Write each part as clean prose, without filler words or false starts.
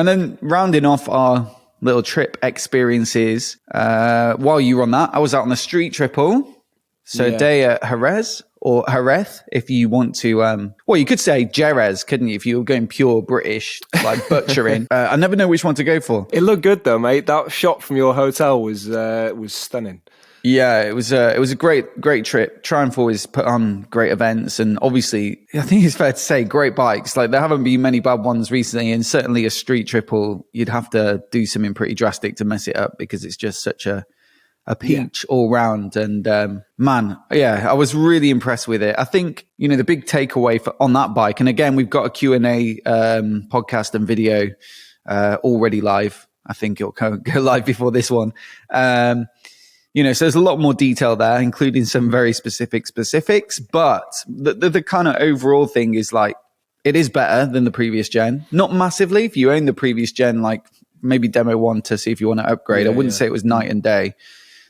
And then rounding off our little trip experiences, while you were on that, I was out on the street triple. So a day at Jerez, or Jerez, if you want to, well, you could say Jerez, couldn't you? If you were going pure British, like butchering. I never know which one to go for. It looked good though, mate. That shot from your hotel was stunning. Yeah, it was a great trip. Triumph always put on great events, and obviously, I think it's fair to say, great bikes. Like, there haven't been many bad ones recently, and certainly a street triple, you'd have to do something pretty drastic to mess it up, because it's just such a peach all round. And man, yeah, I was really impressed with it. I think, the big takeaway on that bike, and again, we've got a Q&A podcast and video already live. I think it'll go live before this one. So there's a lot more detail there, including some very specifics, but the kind of overall thing is like, it is better than the previous gen. Not massively. If you own the previous gen, like maybe demo one to see if you want to upgrade, I wouldn't say it was night and day.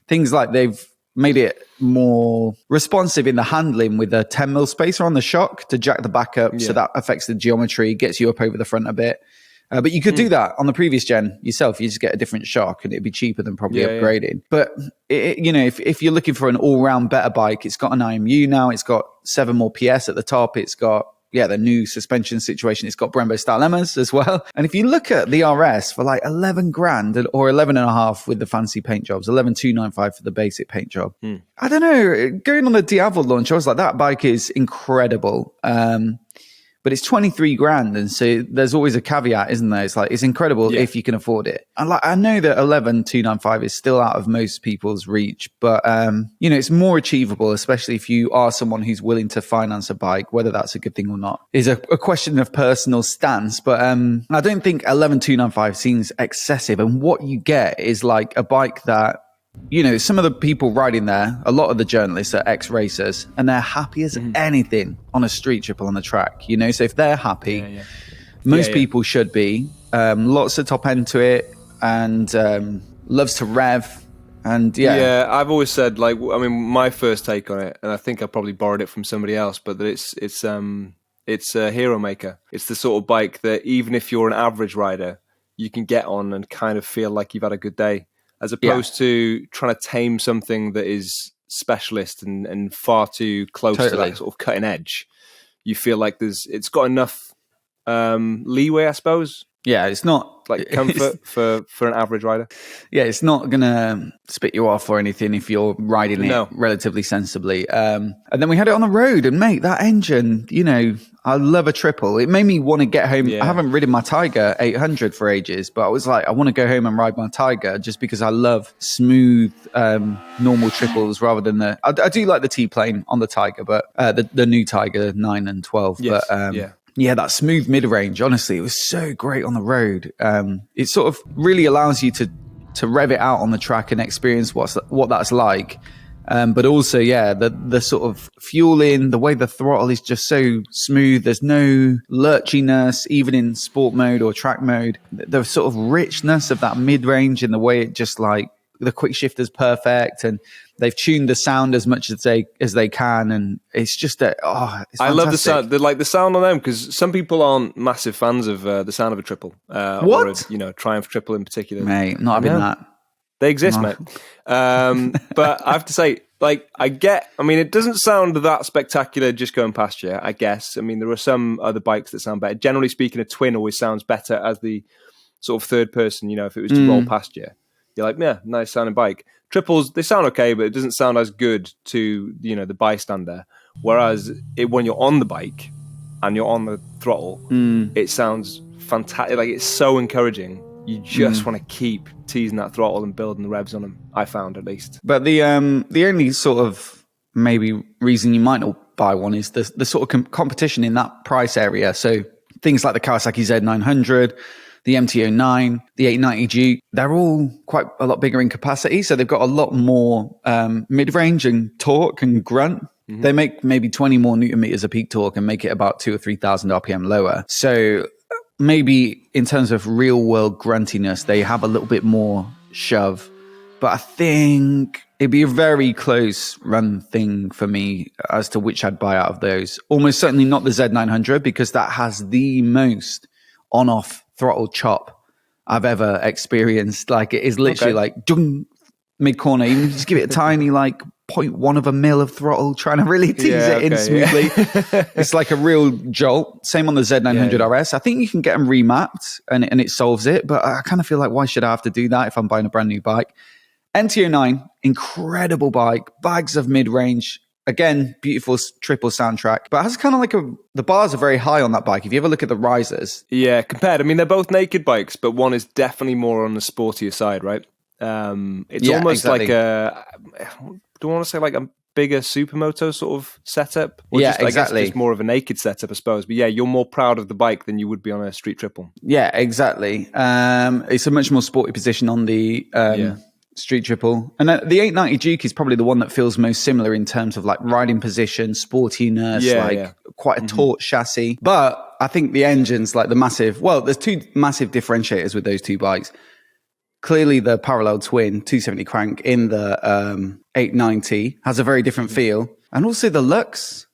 Things like they've made it more responsive in the handling with a 10mm spacer on the shock to jack the back up. So that affects the geometry, gets you up over the front a bit. But you could do that on the previous gen yourself. You just get a different shock and it'd be cheaper than probably upgrading. But, if you're looking for an all-round better bike, it's got an IMU now. It's got 7 more PS at the top. It's got, the new suspension situation. It's got Brembo style emmers as well. And if you look at the RS for like 11 grand or 11 and a half with the fancy paint jobs, 11,295 for the basic paint job. I don't know, going on the Diavel launch, I was like, that bike is incredible. But it's 23 grand. And so there's always a caveat, isn't there? It's like, it's incredible if you can afford it. And I know that 11,295 is still out of most people's reach, but, it's more achievable, especially if you are someone who's willing to finance a bike, whether that's a good thing or not is a question of personal stance. But, I don't think 11,295 seems excessive. And what you get is like a bike that, some of the people riding there, a lot of the journalists are ex-racers, and they're happy as anything on a street triple on the track, So if they're happy, most people should be. Lots of top end to it, and loves to rev. And I've always said, my first take on it, and I think I probably borrowed it from somebody else, but that it's a hero maker. It's the sort of bike that even if you're an average rider, you can get on and kind of feel like you've had a good day. As opposed to trying to tame something that is specialist and far too close to that sort of cutting edge. You feel like it's got enough leeway, I suppose. Yeah, it's not like comfort for an average rider. Yeah, it's not going to spit you off or anything if you're riding it relatively sensibly. And then we had it on the road, and mate, that engine, I love a triple. It made me want to get home. I haven't ridden my Tiger 800 for ages, but I was like, I want to go home and ride my Tiger just because I love smooth, normal triples rather than I do like the T-plane on the Tiger, but the new Tiger 9 and 12. Yes, but that smooth mid-range, honestly, it was so great on the road. It sort of really allows you to rev it out on the track and experience what that's like. But also, the sort of fueling, the way the throttle is just so smooth. There's no lurchiness, even in sport mode or track mode. The sort of richness of that mid-range in the way it just like, the quick shifter's perfect, and they've tuned the sound as much as they can, and it's just it's fantastic. I love the sound. The sound on them, because some people aren't massive fans of the sound of a triple. Or a, Triumph triple in particular. Mate, not having that. They exist, mate. But I have to say, it doesn't sound that spectacular just going past you, I guess. I mean, there are some other bikes that sound better. Generally speaking, a twin always sounds better as the sort of third person, if it was to roll past you. You're like, yeah, nice sounding bike. Triples, they sound okay, but it doesn't sound as good to, the bystander. Whereas when you're on the bike and you're on the throttle, it sounds fantastic. Like, it's so encouraging. You just want to keep teasing that throttle and building the revs on them, I found, at least. But the only sort of maybe reason you might not buy one is the sort of competition in that price area. So things like the Kawasaki Z900, the MT-09, the 890G, they're all quite a lot bigger in capacity. So they've got a lot more mid-range and torque and grunt. Mm-hmm. They make maybe 20 more Newton meters of peak torque and make it about 2,000 or 3,000 RPM lower. So maybe in terms of real world gruntiness, they have a little bit more shove. But I think it'd be a very close run thing for me as to which I'd buy out of those. Almost certainly not the Z900, because that has the most on-off throttle chop I've ever experienced. Like it is literally like dung, mid corner. Even just give it a tiny like 0.1 of a mil of throttle, trying to really tease it in smoothly. It's like a real jolt. Same on the Z900 RS. I think you can get them remapped and it solves it. But I kind of feel like, why should I have to do that if I'm buying a brand new bike? NT09, incredible bike, bags of mid-range. Again, beautiful triple soundtrack, but it has kind of like the bars are very high on that bike. If you ever look at the risers. Yeah, compared. I mean, they're both naked bikes, but one is definitely more on the sportier side, right? It's almost like a, do I want to say like a bigger supermoto sort of setup? Or just, I guess just more of a naked setup, I suppose. But yeah, you're more proud of the bike than you would be on a street triple. Yeah, exactly. It's a much more sporty position on the street triple. And the 890 Duke is probably the one that feels most similar in terms of like riding position, sportiness, quite a taut chassis. But I think the engine's like the massive, well, there's two massive differentiators with those two bikes. Clearly the parallel twin 270 crank in the 890 has a very different feel. And also the looks,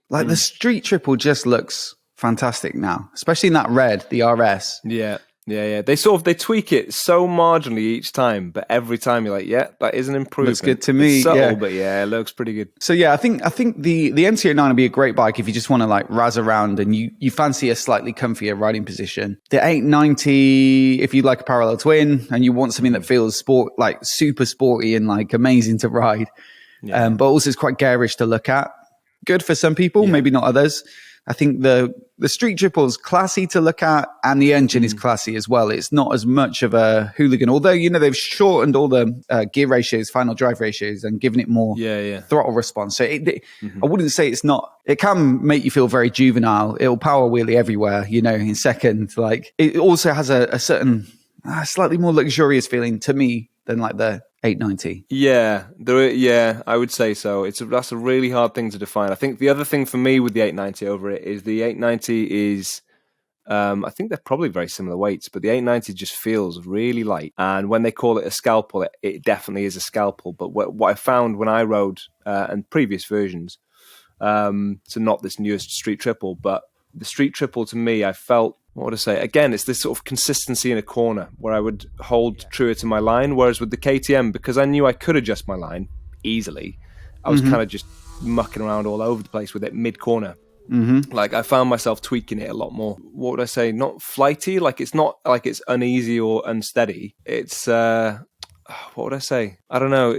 like the street triple just looks fantastic now, especially in that red, the RS. Yeah. They tweak it so marginally each time, but every time you're like, yeah, that is an improvement. Looks good to me. It's subtle, but yeah, it looks pretty good. So yeah, I think the NT09 would be a great bike if you just want to like razz around and you fancy a slightly comfier riding position. The 890, if you like a parallel twin and you want something that feels like super sporty and like amazing to ride, but also is quite garish to look at. Good for some people, maybe not others. I think the street triple is classy to look at, and the engine is classy as well. It's not as much of a hooligan, although, you know, they've shortened all the gear ratios, final drive ratios, and given it more throttle response. So I wouldn't say it's not, it can make you feel very juvenile. It'll power wheelie everywhere, you know, in second. Like, it also has a certain, slightly more luxurious feeling to me than like the 890. Yeah, I would say so. That's a really hard thing to define. I think the other thing for me with the 890 over it is the 890 is, I think they're probably very similar weights, but the 890 just feels really light. And when they call it a scalpel, it definitely is a scalpel. But what I found when I rode and previous versions, so not this newest street triple, but the street triple to me, I felt, what would I say? Again, it's this sort of consistency in a corner where I would hold truer to my line. Whereas with the KTM, because I knew I could adjust my line easily, I was kind of just mucking around all over the place with it mid-corner. Like I found myself tweaking it a lot more. What would I say? Not flighty, like it's not like it's uneasy or unsteady. It's what would I say? I don't know.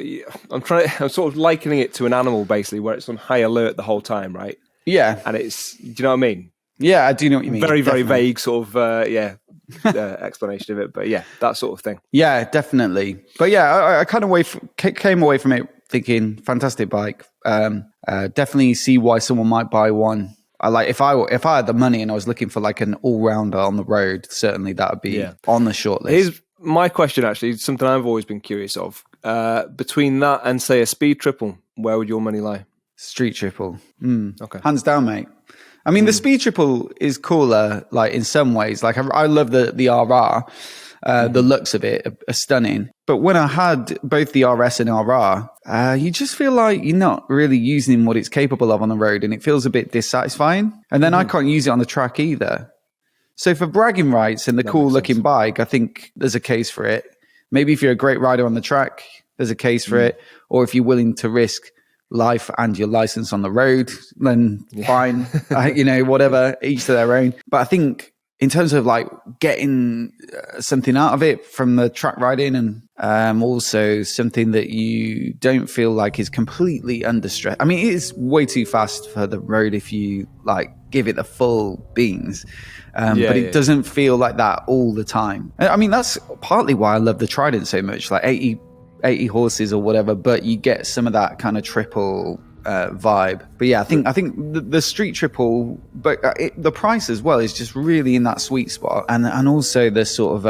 I'm sort of likening it to an animal basically, where it's on high alert the whole time, right? Yeah. And it's, do you know what I mean? Yeah, I do know what you mean. Very, very vague sort of, explanation of it. But yeah, that sort of thing. Yeah, definitely. But yeah, I kind of came away from it thinking, fantastic bike. Definitely see why someone might buy one. If I had the money and I was looking for like an all-rounder on the road, certainly that would be on the short list. Here's my question, actually, something I've always been curious of. Between that and, say, a speed triple, where would your money lie? Street triple. Okay. Hands down, mate. I mean, the speed triple is cooler, like in some ways. Like I love the RR. The looks of it are stunning. But when I had both the RS and RR, you just feel like you're not really using what it's capable of on the road, and it feels a bit dissatisfying. And then I can't use it on the track either. So for bragging rights and the cool looking bike, I think there's a case for it. Maybe if you're a great rider on the track, there's a case for it. Or if you're willing to risk life and your license on the road, then fine, whatever, each to their own. But I think in terms of like getting something out of it from the track riding, and also something that you don't feel like is completely under stress. I mean, it is way too fast for the road if you like give it the full beans. But it doesn't feel like that all the time. I mean, that's partly why I love the Trident so much, like 80 horses or whatever, but you get some of that kind of triple vibe. But yeah, I think the street triple, but the price as well is just really in that sweet spot, and also the sort of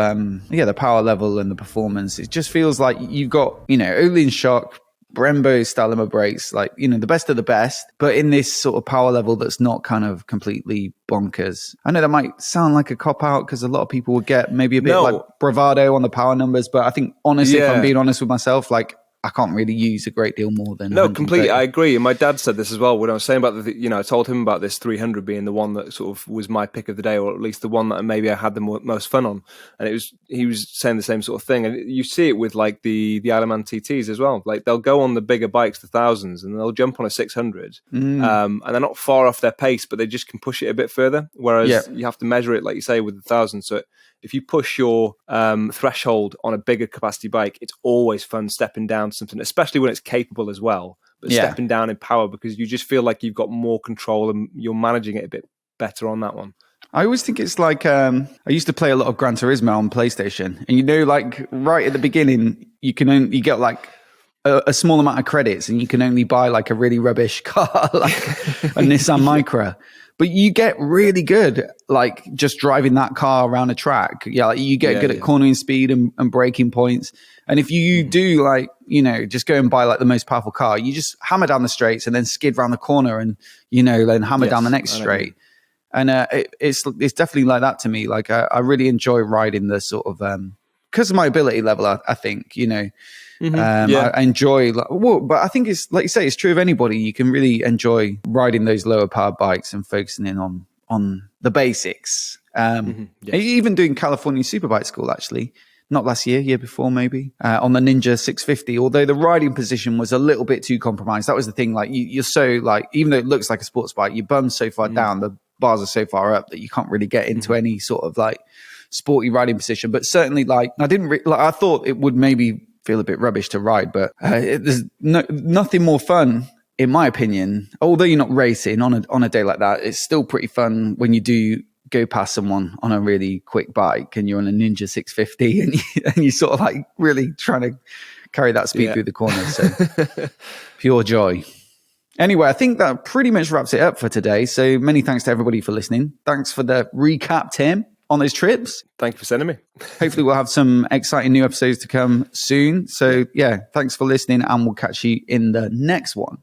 the power level and the performance. It just feels like you've got Öhlins shock, Brembo Stalema brakes, like the best of the best, but in this sort of power level that's not kind of completely bonkers. I know that might sound like a cop out because a lot of people would get maybe a bit like bravado on the power numbers, but I think honestly, if I'm being honest with myself, like I can't really use a great deal more than No, 130. completely. I agree. And my dad said this as well when I was saying about I told him about this 300 being the one that sort of was my pick of the day, or at least the one that maybe I had the most fun on. And he was saying the same sort of thing. And you see it with like the Isleman TTs as well. Like they'll go on the bigger bikes, the thousands, and they'll jump on a 600. And they're not far off their pace, but they just can push it a bit further. Whereas you have to measure it, like you say, with the thousands. So if you push your threshold on a bigger capacity bike, it's always fun stepping down to something, especially when it's capable as well, but stepping down in power, because you just feel like you've got more control and you're managing it a bit better on that one. I always think it's like, I used to play a lot of Gran Turismo on PlayStation, and like right at the beginning, you get like a small amount of credits, and you can only buy like a really rubbish car, like a Nissan Micra. But you get really good, like just driving that car around a track. Yeah, like you get good at cornering speed and braking points. And if you do like, just go and buy like the most powerful car, you just hammer down the straights and then skid around the corner and, then hammer down the next straight. And it's definitely like that to me. Like I really enjoy riding the sort of, because of my ability level, I think, I enjoy, but I think it's like you say, it's true of anybody. You can really enjoy riding those lower powered bikes and focusing in on the basics. Even doing California Superbike School, actually, not last year before maybe, on the Ninja 650. Although the riding position was a little bit too compromised. That was the thing. Like you're so like, even though it looks like a sports bike, your bum's so far down, the bars are so far up that you can't really get into any sort of like sporty riding position. But certainly, like I thought it would maybe feel a bit rubbish to ride, but there's nothing more fun, in my opinion. Although you're not racing on a day like that, it's still pretty fun when you do go past someone on a really quick bike and you're on a Ninja 650 and you're sort of like really trying to carry that speed through the corners. So pure joy. Anyway, I think that pretty much wraps it up for today. So many thanks to everybody for listening. Thanks for the recap, Tim, on those trips. Thank you for sending me. Hopefully we'll have some exciting new episodes to come soon. So yeah, thanks for listening, and we'll catch you in the next one.